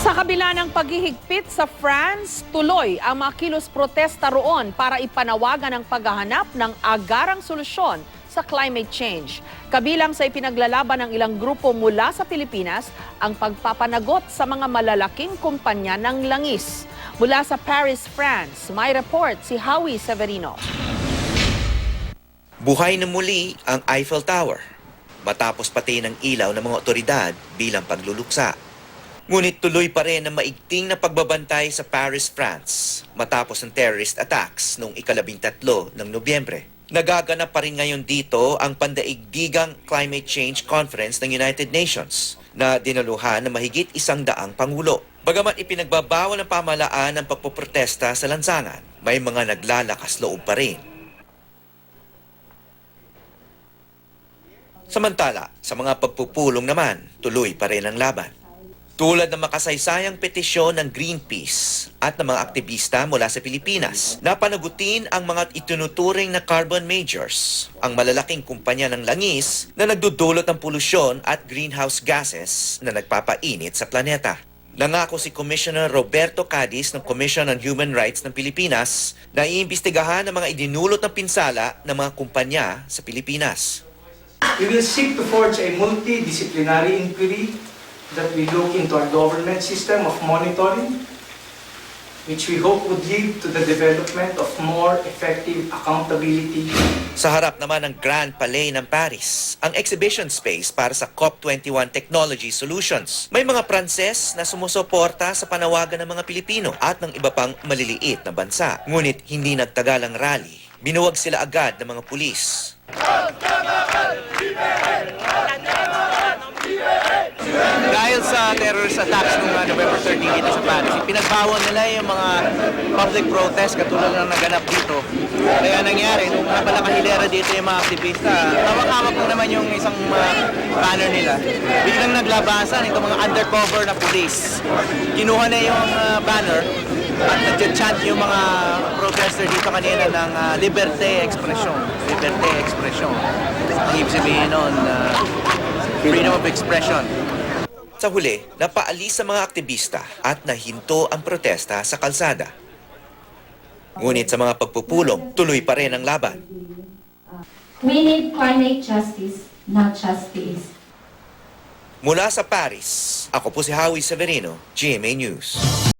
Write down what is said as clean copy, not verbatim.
Sa kabila ng paghihigpit sa France, tuloy ang mga kilos protesta roon para ipanawagan ang paghahanap ng agarang solusyon sa climate change. Kabilang sa ipinaglalaban ng ilang grupo mula sa Pilipinas ang pagpapanagot sa mga malalaking kumpanya ng langis. Mula sa Paris, France, may report si Howie Severino. Buhay na muli ang Eiffel Tower matapos patayin ng ilaw ng mga otoridad bilang pagluluksa. Ngunit tuloy pa rin ang maigting na pagbabantay sa Paris, France matapos ang terrorist attacks noong ika-13 ng Nobyembre. Nagaganap pa rin ngayon dito ang pandaigdigang Climate Change Conference ng United Nations na dinaluhan ng mahigit 100 pangulo. Bagamat ipinagbabawal ng pamahalaan ang pagpoprotesta sa lansangan, may mga naglalakas loob pa rin. Samantala, sa mga pagpupulong naman, tuloy pa rin ang laban. Tulad ng makasaysayang petisyon ng Greenpeace at ng mga aktivista mula sa Pilipinas na panagutin ang mga itinuturing na carbon majors, ang malalaking kumpanya ng langis na nagdudulot ng polusyon at greenhouse gases na nagpapainit sa planeta. Nangako si Commissioner Roberto Cadiz ng Commission on Human Rights ng Pilipinas na iimbestigahan ang mga idinulot ng pinsala ng mga kumpanya sa Pilipinas. We will seek to forge a multidisciplinary inquiry that we look into our government system of monitoring, which we hope would lead to the development of more effective accountability. Sa harap naman ng Grand Palais ng Paris, ang exhibition space para sa COP21 Technology Solutions. May mga Pranses na sumusuporta sa panawagan ng mga Pilipino at ng iba pang maliliit na bansa. Ngunit hindi nagtagal ang rally. Binuwag sila agad ng mga pulis. Dahil sa terrorist attacks noong November 13 dito sa Paris, pinagbawal nila yung mga public protest katulad ng naganap dito. Kaya nangyari, nung nabalakahilera dito yung mga aktivista, hawak-hawak mo naman yung isang banner nila. Biglang naglabasan itong mga undercover na police. Kinuha na yung banner at nag-chant yung mga protester dito kanina ng liberté expression. Liberté expression. Ang ibig sabihin nun, freedom of expression. Sa huli, napaalis sa mga aktivista at nahinto ang protesta sa kalsada. Ngunit sa mga pagpupulong, tuloy pa rin ang laban. We need climate justice, not just peace. Mula sa Paris, ako po si Howie Severino, GMA News.